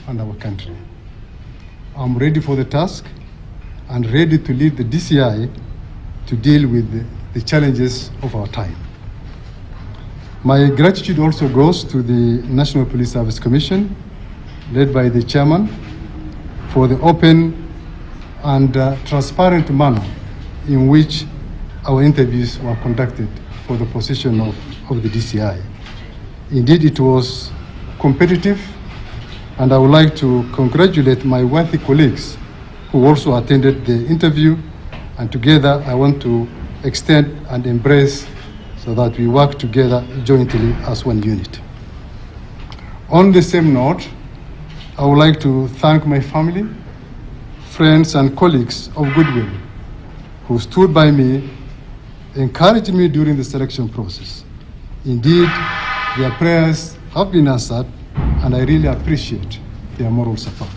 and our country. I'm ready for the task and ready to lead the DCI to deal with the challenges of our time. My gratitude also goes to the National Police Service Commission, led by the chairman, for the open and transparent manner in which our interviews were conducted for the position of the DCI. Indeed, it was competitive, and I would like to congratulate my worthy colleagues who also attended the interview, and together I want to extend and embrace so that we work together jointly as one unit. On the same note, I would like to thank my family, friends and colleagues of goodwill who stood by me, encouraged me during the selection process. Indeed, their prayers have been answered, and I really appreciate their moral support.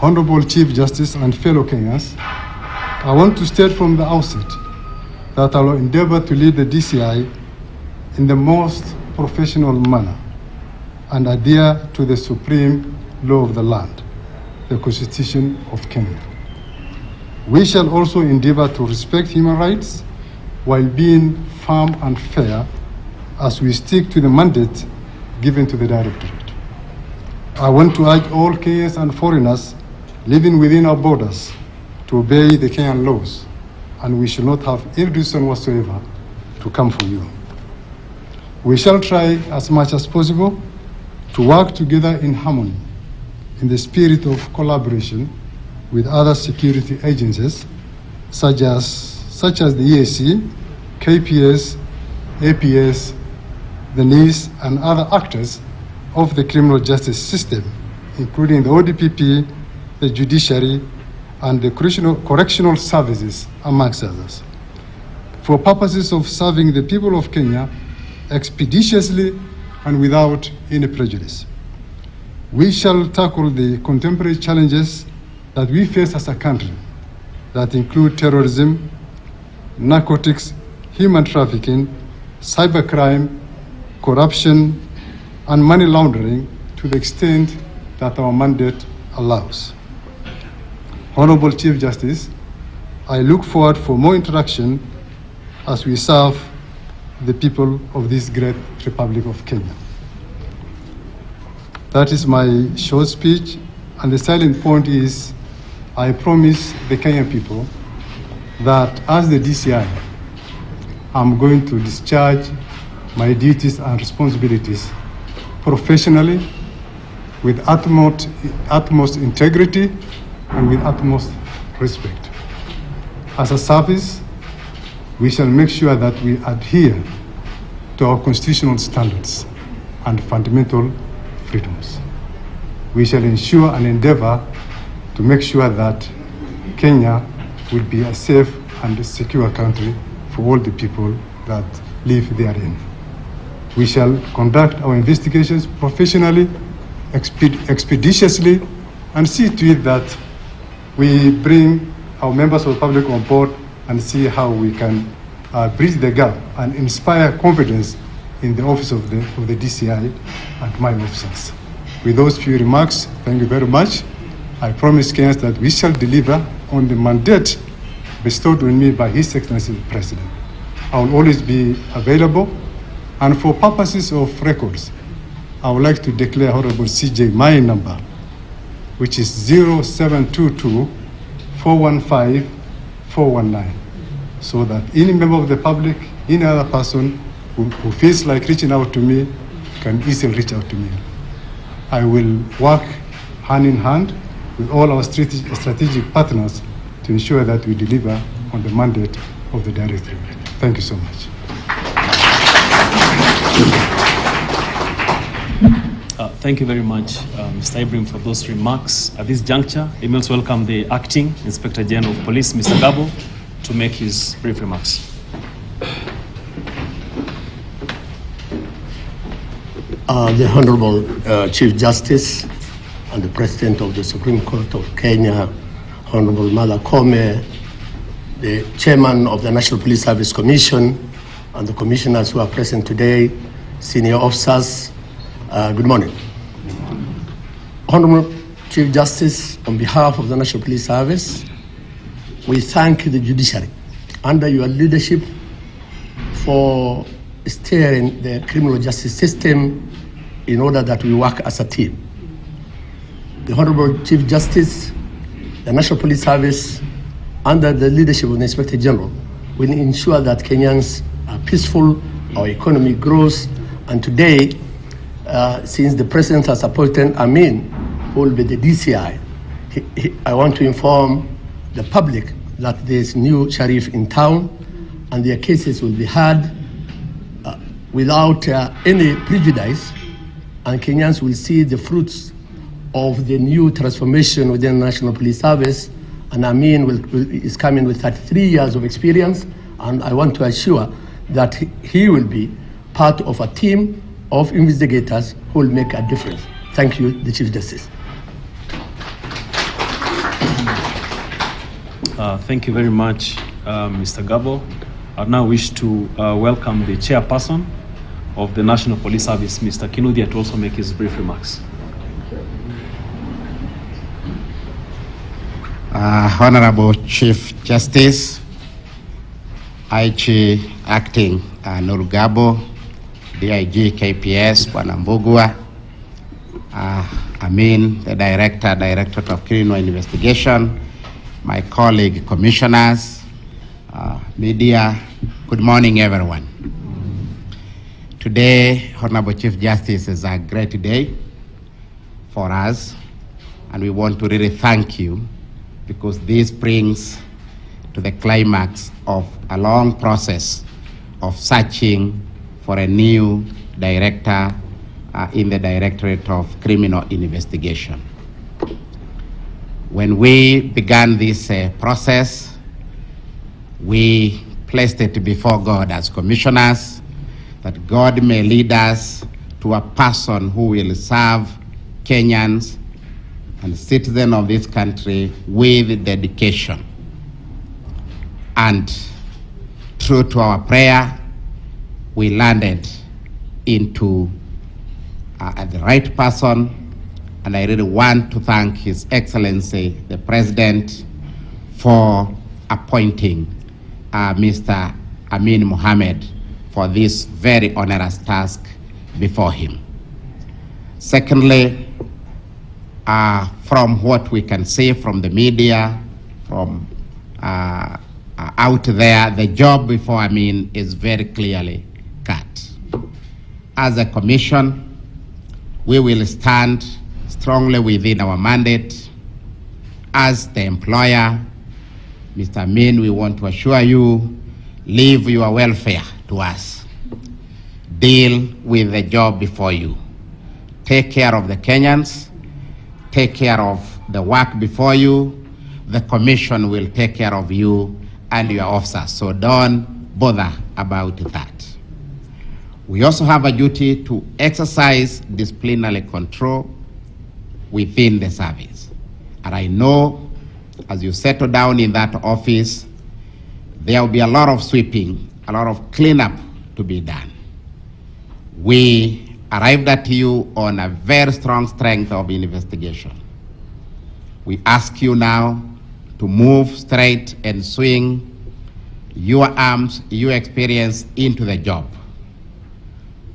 Honorable Chief Justice and fellow Kenyans, I want to state from the outset that I will endeavor to lead the DCI in the most professional manner and adhere to the supreme law of the land, the Constitution of Kenya. We shall also endeavor to respect human rights while being firm and fair as we stick to the mandate given to the Directorate. I want to urge all Kenyans and foreigners living within our borders to obey the Kenyan laws, and we shall not have any reason whatsoever to come for you. We shall try as much as possible to work together in harmony, in the spirit of collaboration with other security agencies, such as the EAC, KPS, APS, the NIS, and other actors of the criminal justice system, including the ODPP, the judiciary, and the correctional services, amongst others, for purposes of serving the people of Kenya expeditiously and without any prejudice. We shall tackle the contemporary challenges that we face as a country that include terrorism, narcotics, human trafficking, cybercrime, corruption, and money laundering to the extent that our mandate allows. Honorable Chief Justice, I look forward for more interaction as we serve the people of this great Republic of Kenya. That is my short speech, and the silent point is I promise the Kenyan people that as the DCI, I'm going to discharge my duties and responsibilities professionally, with utmost integrity and with utmost respect. As a service, we shall make sure that we adhere to our constitutional standards and fundamental freedoms. We shall ensure and endeavor to make sure that Kenya will be a safe and secure country for all the people that live therein. We shall conduct our investigations professionally, expeditiously, and see to it that we bring our members of the public on board and see how we can bridge the gap and inspire confidence in the office of the DCI and my officers. With those few remarks, thank you very much. I promise Kenyans that we shall deliver on the mandate bestowed on me by His Excellency the President. I will always be available, and for purposes of records, I would like to declare Honorable CJ my number, which is 0722-415-419, so that any member of the public, any other person who feels like reaching out to me can easily reach out to me. I will work hand in hand with all our strategic partners to ensure that we deliver on the mandate of the Directorate. Thank you so much. Thank you very much, Mr. Ibrahim, for those remarks. At this juncture, I may also welcome the Acting Inspector General of Police, Mr. Gabo, to make his brief remarks. The Honorable Chief Justice and the President of the Supreme Court of Kenya, Honorable Martha Koome, the Chairman of the National Police Service Commission, and the commissioners who are present today, senior officers, Good morning. Honorable Chief Justice, on behalf of the National Police Service, we thank the judiciary under your leadership for steering the criminal justice system in order that we work as a team. The Honorable Chief Justice, the National Police Service, under the leadership of the Inspector General, will ensure that Kenyans are peaceful, our economy grows, and today, since the President has appointed Amin, who will be the DCI, I want to inform the public that there's new sheriff in town, and their cases will be heard without any prejudice, and Kenyans will see the fruits of the new transformation within the National Police Service. And Amin is coming with 33 years of experience, and I want to assure that he will be part of a team of investigators who will make a difference. Thank you, the Chief Justice. Thank you very much, Mr. Gabo. I now wish to welcome the chairperson of the National Police Service, Mr. Kinuthia, to also make his brief remarks. Honorable Chief Justice, IG Acting Nurugabo, DIG KPS, Bwana Mbugua, Amin, the Directorate of Criminal Investigation, my colleague commissioners, media, good morning everyone. Today, Honorable Chief Justice, is a great day for us, and we want to really thank you, because this brings to the climax of a long process of searching for a new director in the Directorate of Criminal Investigation. When we began this process, we placed it before God as commissioners, that God may lead us to a person who will serve Kenyans and citizens of this country with dedication. And true to our prayer, we landed into the right person, and I really want to thank His Excellency, the President, for appointing Mr. Amin Mohamed for this very onerous task before him. Secondly, from what we can see from the media, from out there, the job before Amin is very clearly cut. As a commission, we will stand strongly within our mandate. As the employer, Mr. Amin, we want to assure you, leave your welfare to us. Deal with the job before you. Take care of the Kenyans. Take care of the work before you. The commission will take care of you and your officers, so don't bother about that. We also have a duty to exercise disciplinary control within the service. And I know as you settle down in that office, there will be a lot of sweeping, a lot of cleanup to be done. We arrived at you on a very strong strength of investigation. We ask you now to move straight and swing your arms, your experience into the job.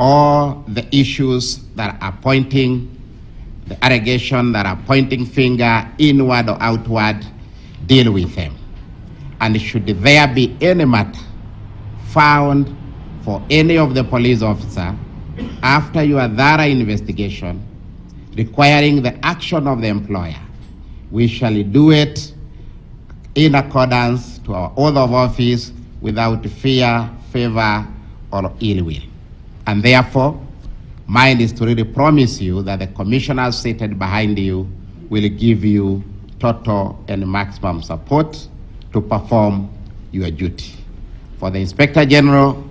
All the issues that are pointing, the allegation that are pointing finger inward or outward, deal with them. And should there be any matter found for any of the police officer after your thorough investigation requiring the action of the employer, we shall do it in accordance to our oath of office without fear, favor, or ill will. And therefore, mine is to really promise you that the commissioners seated behind you will give you total and maximum support to perform your duty. For the Inspector General,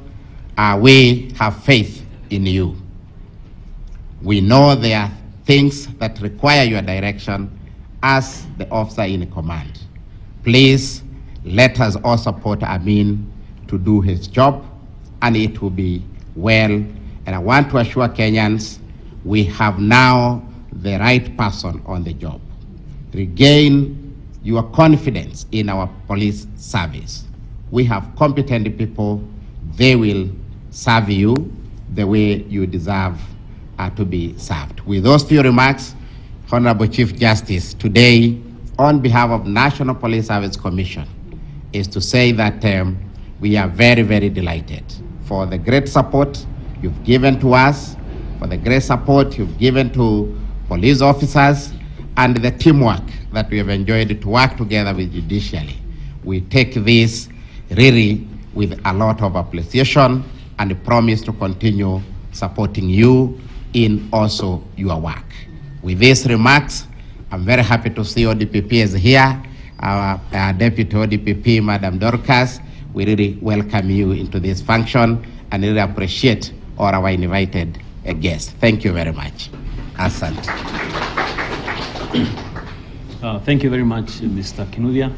we have faith in you. We know there are things that require your direction as the officer in command. Please let us all support Amin to do his job, and it will be well. And I want to assure Kenyans, we have now the right person on the job. Regain your confidence in our police service. We have competent people. They will serve you the way you deserve to be served. With those few remarks, Honorable Chief Justice, today, on behalf of National Police Service Commission, is to say that we are very, very delighted for the great support you've given to us, for the great support you've given to police officers, and the teamwork that we have enjoyed to work together with judiciary. We take this really with a lot of appreciation and promise to continue supporting you in also your work. With these remarks, I'm very happy to see ODPP is here. Our Deputy ODPP, Madam Dorcas, we really welcome you into this function and really appreciate all our invited guests. Thank you very much. Asante. Thank you very much, Mr. Kinuthia.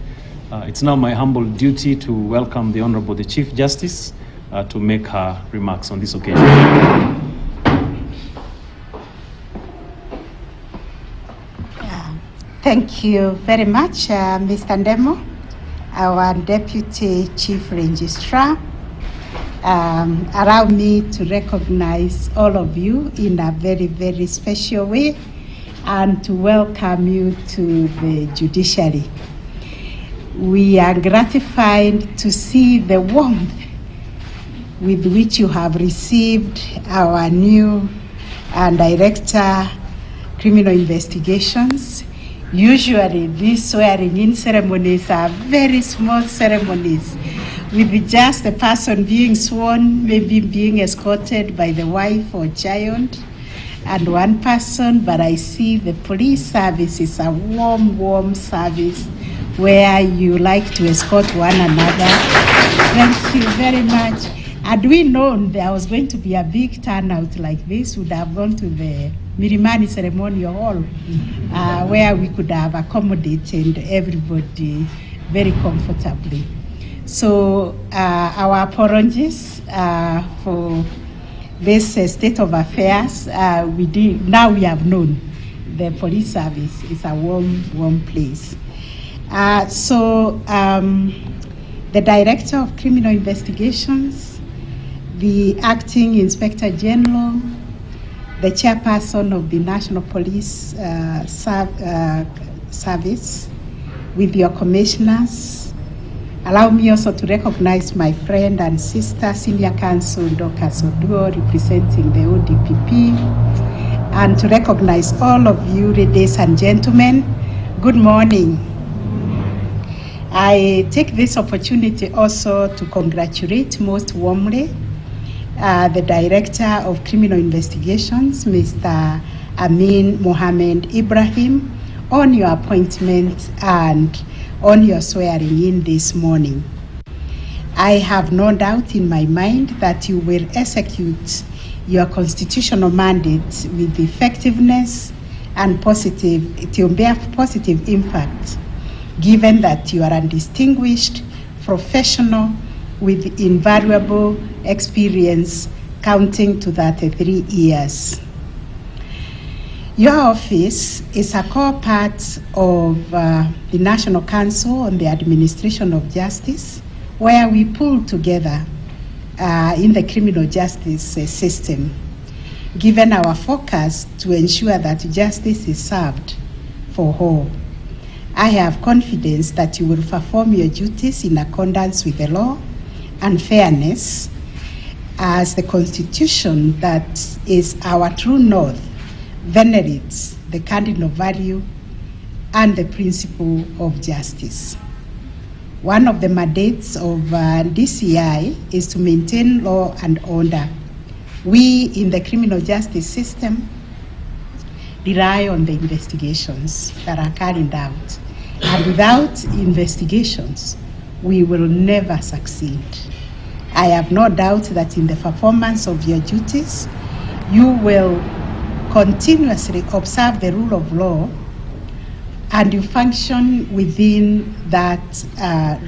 It's now my humble duty to welcome the Honorable the Chief Justice to make her remarks on this occasion. Thank you very much, Mr. Ndemo, our Deputy Chief Registrar. Allow me to recognize all of you in a very, very special way and to welcome you to the judiciary. We are gratified to see the warmth with which you have received our new Director, Criminal Investigations. Usually these swearing-in ceremonies are very small ceremonies with just the person being sworn, maybe being escorted by the wife or child, and one person, but I see the police service is a warm, warm service where you like to escort one another. Thank you very much. Had we known there was going to be a big turnout like this, we would have gone to the Milimani Ceremonial Hall, where we could have accommodated everybody very comfortably. So our apologies for this state of affairs. Now we have known the police service is a warm, warm place. The Director of Criminal Investigations, the Acting Inspector General, the Chairperson of the National Police Service, with your commissioners. Allow me also to recognize my friend and sister, Senior Counsel Dorcas Oduor, representing the ODPP, and to recognize all of you, ladies and gentlemen. Good morning. I take this opportunity also to congratulate most warmly the Director of Criminal Investigations, Mr. Amin Mohamed Ibrahim, on your appointment and on your swearing in this morning. I have no doubt in my mind that you will execute your constitutional mandate with effectiveness and it will bear positive impact, given that you are a distinguished professional with invaluable experience counting to 33 years. Your office is a core part of the National Council on the Administration of Justice, where we pull together in the criminal justice system, given our focus to ensure that justice is served for all. I have confidence that you will perform your duties in accordance with the law and fairness, as the Constitution, that is our true north, venerates the cardinal value and the principle of justice. One of the mandates of DCI is to maintain law and order. We in the criminal justice system rely on the investigations that are carried out. And without investigations, we will never succeed. I have no doubt that in the performance of your duties, you will continuously observe the rule of law and you function within that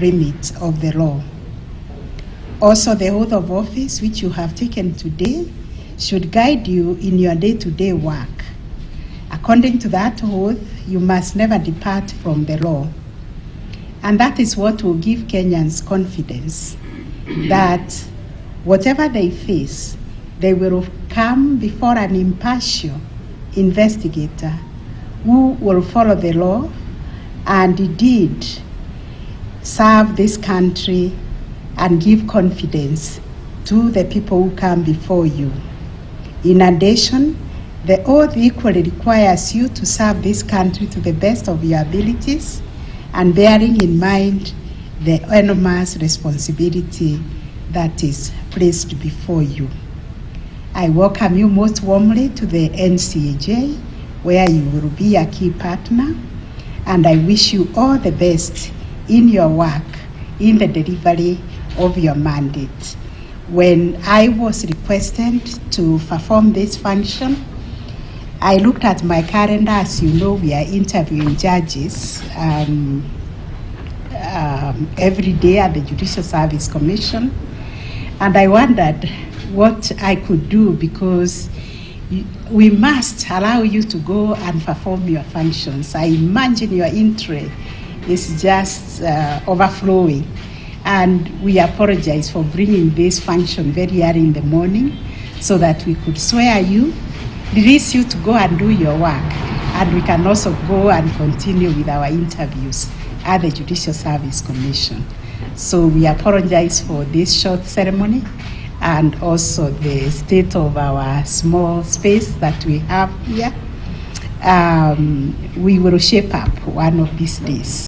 remit of the law. Also, the oath of office which you have taken today should guide you in your day-to-day work. According to that oath, you must never depart from the law. And that is what will give Kenyans confidence that whatever they face, they will come before an impartial investigator who will follow the law and indeed serve this country and give confidence to the people who come before you. In addition, the oath equally requires you to serve this country to the best of your abilities and bearing in mind the enormous responsibility that is placed before you. I welcome you most warmly to the NCAJ, where you will be a key partner, and I wish you all the best in your work, in the delivery of your mandate. When I was requested to perform this function, I looked at my calendar. As you know, we are interviewing judges every day at the Judicial Service Commission, and I wondered what I could do, because we must allow you to go and perform your functions. I imagine your interest is just overflowing, and we apologize for bringing this function very early in the morning so that we could swear you, release you to go and do your work, and we can also go and continue with our interviews at the Judicial Service Commission. So we apologize for this short ceremony and also the state of our small space that we have here. We will shape up one of these days.